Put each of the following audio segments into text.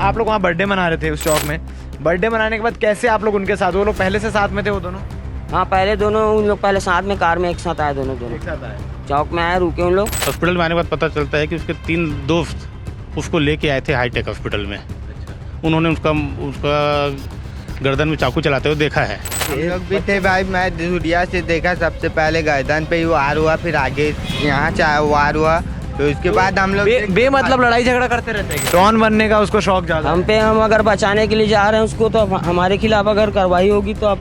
आप लोग वहाँ बर्थडे मना रहे थे उस चौक में, बर्थडे मनाने के बाद कैसे आप लोग उनके साथ, वो लोग पहले से साथ में थे वो दोनों? हाँ पहले दोनों उन लोग पहले साथ में कार में एक साथ आए, दोनों एक साथ आए। चौक में आए, रुके उन लोग। हॉस्पिटल में आने के बाद पता चलता है कि उसके 3 दोस्त उसको लेके आए थे हाईटेक हॉस्पिटल में। उन्होंने उसका गर्दन में चाकू चलाते हुए देखा है। हम लोग भी थे भाई, मैं दूरिया से देखा, सबसे पहले गर्दन पे ही वार हुआ, फिर आगे यहाँ वार हुआ, तो इसके बाद हम लोग बेमतलब लड़ाई झगड़ा करते रहते हैं। डॉन बनने का उसको शौक ज्यादा हम पे, हम अगर बचाने के लिए जा रहे हैं उसको, तो हमारे खिलाफ अगर कार्रवाई होगी तो आप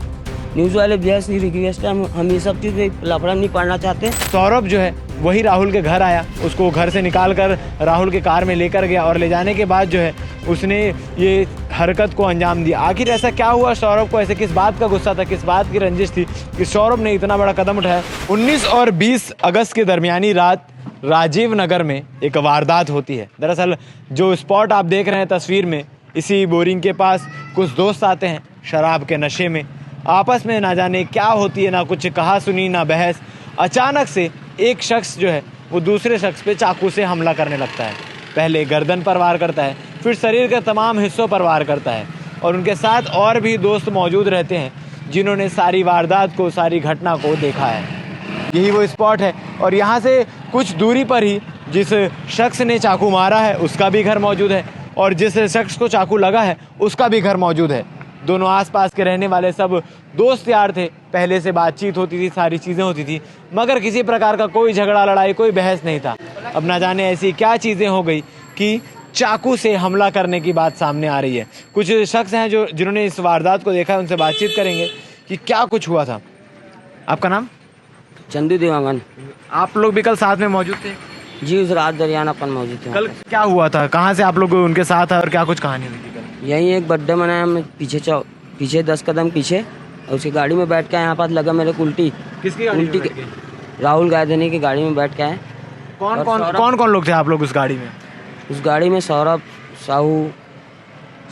न्यूज़ वाले बेहद रिक्वेस्ट है, हम ये सब चीज़ लफड़ा नहीं पड़ना चाहते। सौरभ जो है वही राहुल के घर आया, उसको घर से निकाल कर राहुल के कार में लेकर गया और ले जाने के बाद जो है उसने ये हरकत को अंजाम दिया। आखिर ऐसा क्या हुआ सौरभ को, ऐसे किस बात का गुस्सा था, किस बात की रंजिश थी कि सौरभ ने इतना बड़ा कदम उठाया? 19 और 20 अगस्त के दरमियानी रात राजीव नगर में एक वारदात होती है। दरअसल जो स्पॉट आप देख रहे हैं तस्वीर में, इसी बोरिंग के पास कुछ दोस्त आते हैं शराब के नशे में, आपस में ना जाने क्या होती है, ना कुछ कहा सुनी ना बहस। अचानक से एक शख्स जो है वो दूसरे शख्स पे चाकू से हमला करने लगता है। पहले गर्दन पर वार करता है, फिर शरीर के तमाम हिस्सों पर वार करता है और उनके साथ और भी दोस्त मौजूद रहते हैं जिन्होंने सारी वारदात को, सारी घटना को देखा है। यही वो स्पॉट है और यहाँ से कुछ दूरी पर ही जिस शख्स ने चाकू मारा है उसका भी घर मौजूद है और जिस शख्स को चाकू लगा है उसका भी घर मौजूद है। दोनों आसपास के रहने वाले सब दोस्त यार थे, पहले से बातचीत होती थी, सारी चीज़ें होती थी, मगर किसी प्रकार का कोई झगड़ा लड़ाई, कोई बहस नहीं था। अब ना जाने ऐसी क्या चीज़ें हो गई कि चाकू से हमला करने की बात सामने आ रही है। कुछ शख्स हैं जो जिन्होंने इस वारदात को देखा है, उनसे बातचीत करेंगे कि क्या कुछ हुआ था। आपका नाम? चंदू देवांगन। आप लोग भी कल साथ में मौजूद थे? जी, उस रात दरियाना अपन मौजूद थे। कल क्या हुआ था, कहाँ से आप लोग उनके साथ और क्या कुछ कहानी हुई थी? यहीं एक बर्थडे मनाया हमने, पीछे 10 कदम पीछे, और उसकी गाड़ी में बैठ के यहाँ पास लगा मेरे को उल्टी। किसकी गाड़ी उल्टी? में? राहुल गायधनी की गाड़ी में बैठ के आए। कौन कौन लोग थे आप लोग उस गाड़ी में? उस गाड़ी में सौरभ साहू,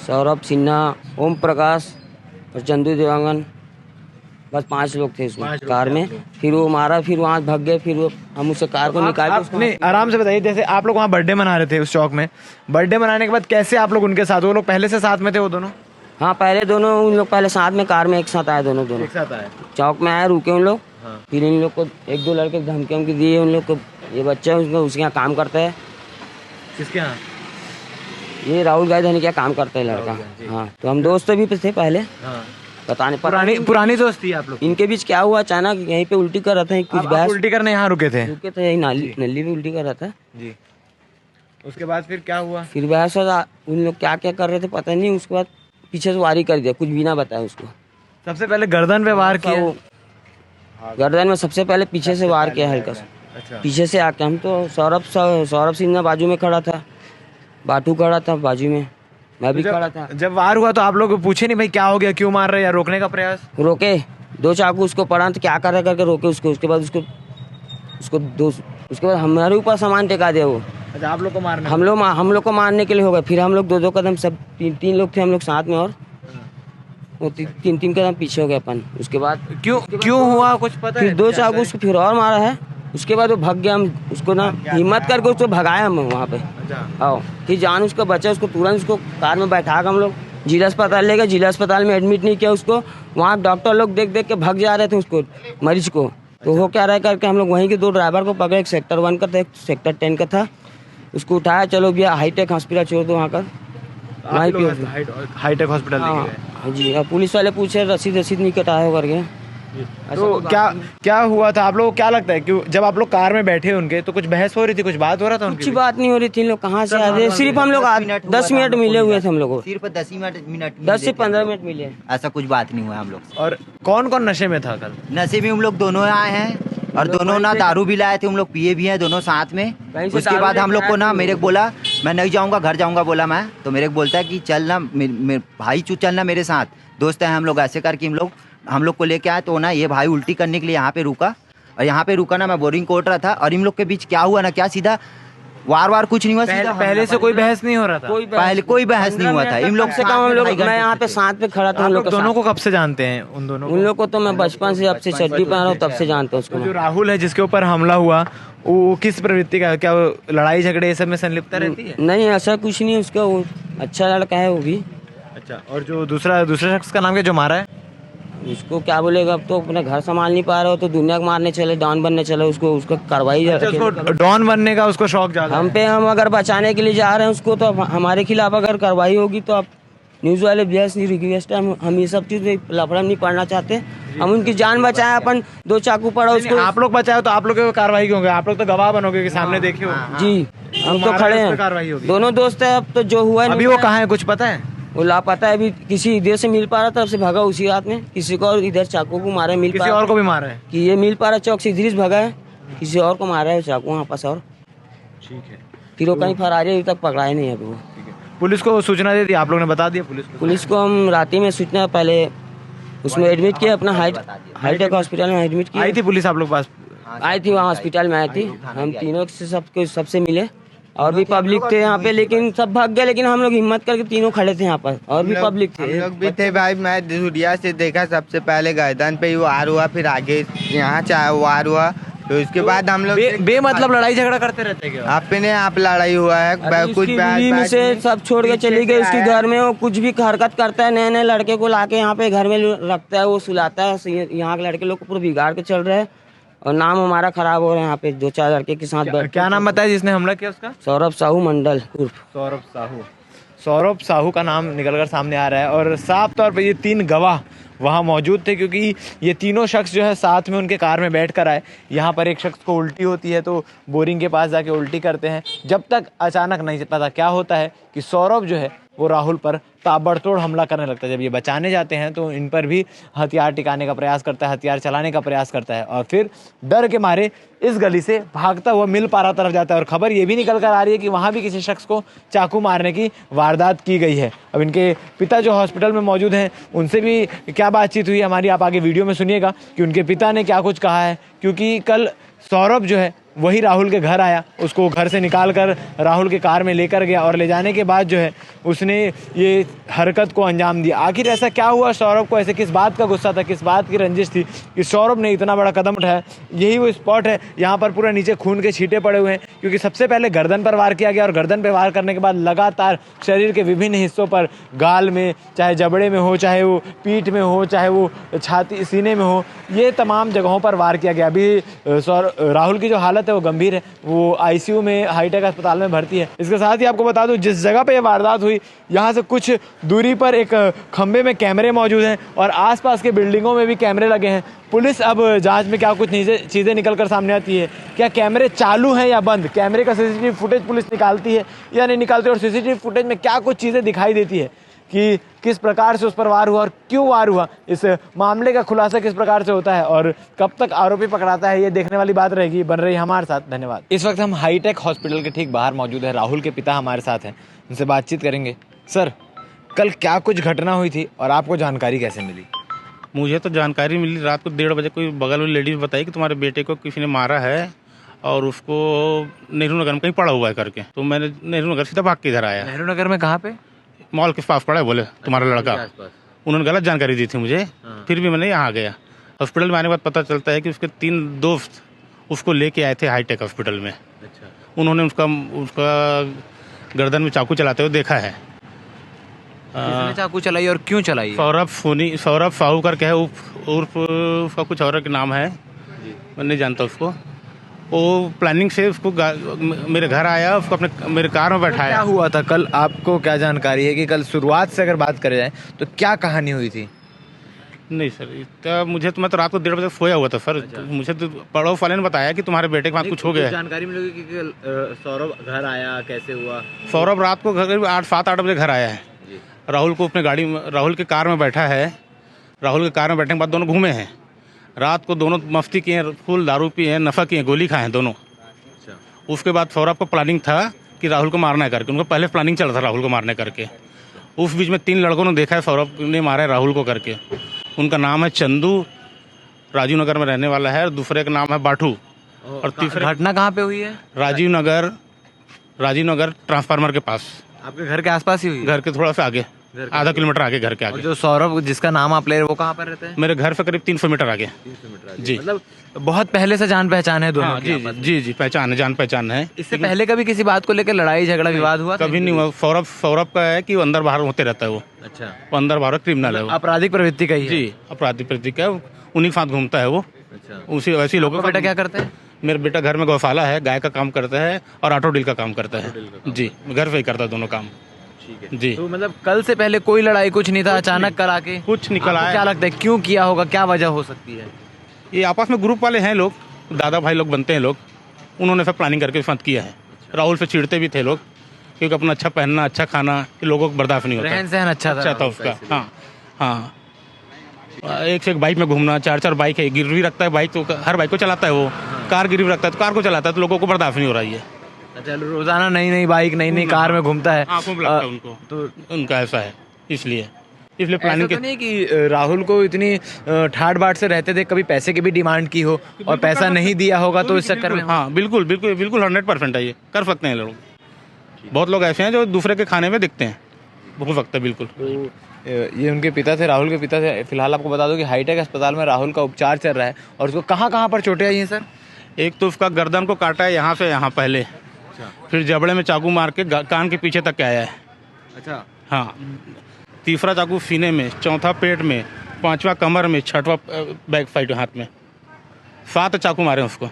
सौरभ सिन्हा, ओम प्रकाश और चंदू देवांगन, बस 5 लोग थे उसमें कार में। फिर वो मारा, फिर वहाँ भाग गए, फिर वो हम उससे कार को निकाल के। नहीं, आराम से बताइए, जैसे आप लोग वहाँ बर्थडे मना रहे थे उस चौक में, बर्थडे मनाने के बाद कैसे आप लोग उनके साथ, वो लोग पहले से साथ में थे वो दोनों? हाँ पहले दोनों उन लोग पहले साथ में कार में एक साथ आए, दोनों एक साथ आए, चौक में आए, रुके उन लोग। फिर इन लोग को 1-2 लड़के धमकी वमकी दिए उन लोग को। ये बच्चा उसके यहाँ काम करता है। किसके यहाँ? ये राहुल गायधनी क्या काम करता है लड़का। हाँ, तो हम दोस्त भी थे पहले। बताने पुरानी दोस्ती आप लोग? इनके बीच क्या हुआ, अचानक यहीं पे उल्टी कर रहा था कुछ बहस। उल्टी करने यहाँ रुके थे? रुके थे, यही नली में उल्टी कर रहा था जी। उसके बाद फिर क्या हुआ? फिर बहस हुआ, उन लोग क्या क्या कर रहे थे पता नहीं। उसके बाद पीछे से वारी कर दिया, कुछ भी ना बताया उसको। सबसे पहले गर्दन पे वार किया? गर्दन में सबसे पहले पीछे से वार किया हल्का सा। अच्छा। पीछे से आके हम तो सौरभ सिन्हा बाजू में खड़ा था, बाटू खड़ा था बाजू में, मैं भी खड़ा था। जब वार हुआ तो आप लोग पूछे नहीं भाई क्या हो गया, क्यों मार रहे, या रोकने का प्रयास? रोके, 2 चाकू उसको पड़ा तो क्या कर रहा करके रोके उसको। उसके बाद उसके बाद हमारे ऊपर सामान टेका दिया वो। अच्छा, आप लोग को मारने? हम लोग को मारने के लिए हो गए। फिर हम लोग 2-2 कदम, सब 3 लोग थे हम लोग साथ में, और वो 3 कदम पीछे हो गए अपन। उसके बाद क्यों हुआ कुछ पता है? फिर 2 चाकू उसको फिर और मारा है। उसके बाद वो भाग गया, हम उसको ना हिम्मत करके उसको भगाया हम वहाँ पे। आओ, फिर जान उसको बचा, उसको तुरंत उसको कार में बैठा कर हम लोग जिला अस्पताल ले गए। जिला अस्पताल में एडमिट नहीं किया उसको, वहाँ डॉक्टर लोग देख के भाग जा रहे थे उसको, मरीज को। तो वो क्या रहा करके हम लोग वहीं के 2 ड्राइवर को पकड़े, एक सेक्टर 1 का था, एक सेक्टर 10 का था। उसको उठाया, चलो भैया हाईटेक हॉस्पिटल छोड़ दो वहाँ का, हाईटेक हॉस्पिटल लेके गए? हाँ जी। और पुलिस वाले पूछे रसीद नहीं कटाया हो करके। तो क्या हुआ था? आप लोगों को क्या लगता है कि जब आप लोग कार में बैठे उनके तो कुछ बहस हो रही थी, कुछ बात हो रहा था उनकी? कुछ बात नहीं हो रही थी। लोग कहाँ से आ रहे, सिर्फ हम लोग 10 मिनट मिले हुए थे हम लोग को, सिर्फ 10 मिनट 10 से 15 मिनट मिले। ऐसा कुछ बात नहीं हुआ हम लोग। और कौन कौन नशे में था कल? नशे में हम लोग दोनों आए हैं, और दोनों ना दारू भी लाए थे, हम लोग पिए भी हैं दोनों साथ में। उसके बाद हम लोग को ना, मेरे को बोला मैं नहीं जाऊंगा, घर जाऊंगा बोला मैं। तो मेरे को बोलता है कि चल ना भाई, चलना मेरे साथ, दोस्त है हम लोग। ऐसे करके हम लोग को लेके आए। तो ना ये भाई उल्टी करने के लिए यहाँ पे रुका, और यहाँ पे रुका ना, मैं बोरिंग कोट रहा था, और इन लोग के बीच क्या हुआ ना, क्या सीधा वार वार कुछ नहीं हुआ, सीधा पहले से कोई बहस नहीं हो रहा था? पहले कोई बहस नहीं हुआ था। इन लोग से कम हम लोग, मैं यहाँ पे साथ पे खड़ा था। आप उन लोग लोग दोनों को कब से जानते हैं? उन दोनों उन लोग को तो मैं बचपन से, जब से चड्डी पहन रहा हूँ तब से जानता हूँ उसको। जो राहुल है जिसके ऊपर हमला हुआ, वो किस प्रवृत्ति का है? क्या वो लड़ाई झगड़े ये सब में संलिप्त रहती है? नहीं, ऐसा कुछ नहीं है उसका, वो अच्छा लड़का है वो भी। अच्छा, और जो दूसरा शख्स का नाम क्या जो मारा है? उसको क्या बोलेगा, अब तो अपना घर संभाल नहीं पा रहा हो तो दुनिया को मारने चले, डॉन बनने चले, उसको कार्रवाई। उसको डॉन बनने का उसको शौक ज्यादा हम पे, हम अगर बचाने के लिए जा रहे हैं उसको, तो हमारे खिलाफ अगर कार्रवाई होगी तो आप न्यूज़ वाले बेस नहीं रिक्वेस्ट है, हम ये सब चीज़ लफड़ा नहीं पड़ना चाहते। हम उनकी जान बचाए, अपन 2 चाकू पड़ा उसको। आप लोग बचाओ तो आप लोग की कार्रवाई क्यों होगी? आप लोग तो गवाह बनोगे कि सामने देखे हो। जी, हम तो खड़े हैं, दोनों दोस्त है। अब तो जो हुआ है, अभी वो कहाँ है कुछ पता है? वो लापता है। अभी किसी इधर से मिल पा रहा था, से भागा उसी रात में, किसी को और इधर चाकू को मारा है, मिल किसी और को भी मारा है कि ये मिल पा रहा चौक से इधर भागा है, किसी और को मारा है चाकू वहाँ पास। और ठीक है, फिर वो कहीं फरार है, अभी तक पकड़ा ही नहीं है अभी वो। पुलिस को सूचना दे दी? आप लोग ने बता दिया पुलिस को हम राती में सूचना पहले उसमें एडमिट किया, अपना हाईटेक हॉस्पिटल में एडमिट किया। आई थी पुलिस आप लोग पास? आई थी, वहाँ हॉस्पिटल में आई थी। हम तीनों से सबसे मिले, और भी पब्लिक थे यहाँ पे, लेकिन सब भाग गए। लेकिन हम लोग हिम्मत करके तीनों खड़े थे यहाँ पर, और भी पब्लिक थे। हम लोग भी थे भाई। मैं दूरिया से देखा, सबसे पहले गर्दन पे ही वार हुआ, फिर आगे यहाँ वार हुआ, तो उसके बाद हम लोग बेमतलब लड़ाई झगड़ा करते रहते हैं क्या? अपने आप लड़ाई हुआ है। कुछ बीवी से सब छोड़ के चली गई उसके घर में। वो कुछ भी हरकत करता है, नए नए लड़के को लाके यहाँ पे घर में रखता है, वो सुलाता है। यहाँ के लड़के लोग को पूरा बिगाड़ के चल रहे हैं, और नाम हमारा खराब हो रहा है यहाँ पे 2-4 लड़के के साथ। क्या नाम बताया जिसने हमला किया उसका? सौरभ साहू मंडल उर्फ सौरभ साहू का नाम निकलकर सामने आ रहा है। और साफ तौर पे ये 3 गवाह वहाँ मौजूद थे, क्योंकि ये तीनों शख्स जो है साथ में उनके कार में बैठ कर आए। यहाँ पर एक शख्स को उल्टी होती है तो बोरिंग के पास जाके उल्टी करते हैं, जब तक अचानक नहीं पता क्या होता है कि सौरभ जो है वो राहुल पर ताबड़तोड़ हमला करने लगता है। जब ये बचाने जाते हैं तो इन पर भी हथियार टिकाने का प्रयास करता है, हथियार चलाने का प्रयास करता है, और फिर डर के मारे इस गली से भागता हुआ मिल पारा तरफ जाता है। और खबर ये भी निकल कर आ रही है कि वहाँ भी किसी शख्स को चाकू मारने की वारदात की गई है। अब इनके पिता जो हॉस्पिटल में मौजूद हैं, उनसे भी क्या बातचीत हुई हमारी, आप आगे वीडियो में सुनिएगा कि उनके पिता ने क्या कुछ कहा है। क्योंकि कल सौरभ जो है वही राहुल के घर आया, उसको घर से निकाल कर राहुल के कार में लेकर गया, और ले जाने के बाद जो है उसने ये हरकत को अंजाम दिया। आखिर ऐसा क्या हुआ? सौरभ को ऐसे किस बात का गुस्सा था, किस बात की रंजिश थी कि सौरभ ने इतना बड़ा कदम उठाया? यही वो स्पॉट है, यहाँ पर पूरा नीचे खून के छींटे पड़े हुए हैं, क्योंकि सबसे पहले गर्दन पर वार किया गया, और गर्दन पर वार करने के बाद लगातार शरीर के विभिन्न हिस्सों पर, गाल में, चाहे जबड़े में हो, चाहे वो पीठ में हो, चाहे वो छाती सीने में हो, ये तमाम जगहों पर वार किया गया। अभी राहुल की जो हालत है वो गंभीर है, वो आईसीयू में हाईटेक अस्पताल में भर्ती है। इसके साथ ही आपको बता दूं, जिस जगह पे ये वारदात हुई यहाँ से कुछ दूरी पर एक खंबे में कैमरे मौजूद हैं, और आसपास के बिल्डिंगों में भी कैमरे लगे हैं। पुलिस अब जांच में क्या कुछ चीज़ें निकल कर सामने आती है, क्या कैमरे चालू हैं या बंद, कैमरे का सीसीटीवी फुटेज पुलिस निकालती है या नहीं निकालती, और सीसीटीवी फुटेज में क्या कुछ चीज़ें दिखाई देती है कि किस प्रकार से उस पर वार हुआ और क्यों वार हुआ, इस मामले का खुलासा किस प्रकार से होता है और कब तक आरोपी पकड़ाता है, ये देखने वाली बात रहेगी। बन रही हमारे साथ, धन्यवाद। इस वक्त हम हाईटेक हॉस्पिटल के ठीक बाहर मौजूद है, राहुल के पिता हमारे साथ हैं, उनसे बातचीत करेंगे। सर, कल क्या कुछ घटना हुई थी और आपको जानकारी कैसे मिली? मुझे तो जानकारी मिली रात को 1:30 बजे, कोई बगल में लेडीज बताई कि तुम्हारे बेटे को किसी ने मारा है और उसको नेहरू नगर में कहीं पड़ा हुआ है करके। तो मैंने नेहरू नगर सीधा भाग के इधर आया। नेहरू नगर में कहाँ पे? मॉल के पास पड़ा है, बोले तुम्हारा लड़का। उन्होंने गलत जानकारी दी थी मुझे, फिर भी मैंने यहाँ आ गया। हॉस्पिटल में आने के बाद पता चलता है कि उसके 3 दोस्त उसको लेके आए थे हाईटेक हॉस्पिटल में। उन्होंने उसका गर्दन में चाकू चलाते हुए देखा है। किसने चाकू चलाई और क्यों चलाई? सौरभ साहू करके है, उर्फ उसका कुछ और के नाम है, मैं नहीं जानता उसको। वो प्लानिंग से उसको मेरे घर आया, उसको अपने मेरे कार में बैठाया। क्या हुआ था कल? आपको क्या जानकारी है कि कल शुरुआत से अगर बात करें जाए तो क्या कहानी हुई थी? नहीं सर, इतना मुझे तो, मैं तो रात को 1:30 बजे सोया हुआ था सर। अच्छा। मुझे तो पड़ोस वाले ने बताया कि तुम्हारे बेटे के साथ कुछ हो गया। जानकारी मिली कि सौरभ घर आया, कैसे हुआ? सौरभ रात को घर 7-8 बजे घर आया है। राहुल को अपने गाड़ी में, राहुल के कार में बैठा है। राहुल के कार में बैठने के बाद दोनों घूमे हैं। रात को दोनों मस्ती किए, फुल दारू पिए हैं, नशा किए, गोली खाए हैं दोनों। अच्छा। उसके बाद सौरभ को प्लानिंग था कि राहुल को मारना है करके, उनका पहले प्लानिंग चला था राहुल को मारने करके। उस बीच में 3 लड़कों ने देखा है सौरभ ने मारा है राहुल को करके। उनका नाम है चंदू, राजीव नगर में रहने वाला है, और दूसरे का नाम है बाठू। और तीसरे घटना कहाँ पे हुई है? राजीव नगर राजीव नगर ट्रांसफार्मर के पास, आपके घर के आसपास ही हुई है? घर के थोड़ा सा आगे, आधा किलोमीटर आगे, घर के और आगे। जो सौरभ जिसका नाम आप ले रहे हैं वो कहाँ पर रहते हैं? मेरे घर से करीब 300 मीटर आगे। जी मतलब बहुत पहले से जान पहचान है दोनों हाँ, की जी आपस में। जी जी पहचान है, जान पहचान है। इससे पहले कभी किसी बात को लेकर लड़ाई झगड़ा विवाद हुआ था? कभी नहीं हुआ। सौरभ का है कि वो अंदर बाहर होते रहता है, वो अच्छा, अंदर बाहर क्रिमिनल है वो। आपराधिक प्रवृत्ति का ही है? जी अपराधी प्रतीक है, उन्हीं के साथ घूमता है वो, अच्छा। उसी वैसे लोगों आपका का। बेटा क्या करता है? मेरा बेटा घर में गौशाला है, गाय का काम करता है और ऑटो डील का काम करता है। जी घर पे ही करता है दोनों काम। ठीक है। जी तो मतलब कल से पहले कोई लड़ाई कुछ नहीं था, अचानक कल आके कुछ निकल आपको आया। क्या लगता है क्यों किया होगा, क्या वजह हो सकती है? ये आपस में ग्रुप वाले हैं लोग, दादा भाई लोग बनते हैं लोग, उन्होंने सब प्लानिंग करके फंद किया है। राहुल से चिढ़ते भी थे लोग, क्योंकि अपना अच्छा पहनना, अच्छा खाना ये लोगों को बर्दाश्त नहीं होता। रहन सहन अच्छा था? अच्छा था उसका। हाँ हाँ, एक से एक बाइक में घूमना, 4 बाइक है, गिरवी रखता है बाइक, तो हर बाइक को चलाता है वो। कार गिरवी रखता है तो कार को चलाता है, तो लोगों को बर्दाश्त नहीं हो रही है। अच्छा, रोजाना नई नई बाइक नई नई कार में घूमता है। आंखों में लगता है उनको, तो उनका ऐसा है, इसलिए ऐसा प्लानिंग तो नहीं कि राहुल को इतनी ठाट बाट से रहते थे, कभी पैसे की भी डिमांड की हो और पैसा नहीं दिया होगा तो इस चक्कर में? हाँ बिल्कुल बिल्कुल बिल्कुल 100% है, ये कर सकते हैं लोग। बहुत लोग ऐसे हैं जो दूसरे के खाने में दिखते हैं, हो सकता है बिल्कुल। तो ये उनके पिता थे, राहुल के पिता थे। फिलहाल आपको बता दो कि हाईटेक अस्पताल में राहुल का उपचार चल रहा है। और उसको कहाँ कहाँ पर चोटें आई हैं सर? एक तो उसका गर्दन को काटा है यहाँ से यहाँ पहले, फिर जबड़े में चाकू मार के कान के पीछे तक आया है। अच्छा, हाँ, तीसरा चाकू सीने में, चौथा पेट में, पांचवा कमर में, छठवा बैक साइड हाथ में, 7 चाकू मारे उसको।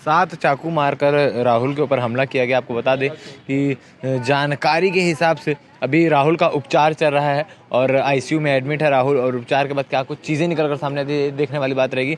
7 चाकू मारकर राहुल के ऊपर हमला किया गया। आपको बता दें कि जानकारी के हिसाब से अभी राहुल का उपचार चल रहा है और आईसीयू में एडमिट है राहुल। और उपचार के बाद क्या कुछ चीज़ें निकल कर सामने आती है, देखने वाली बात रहेगी।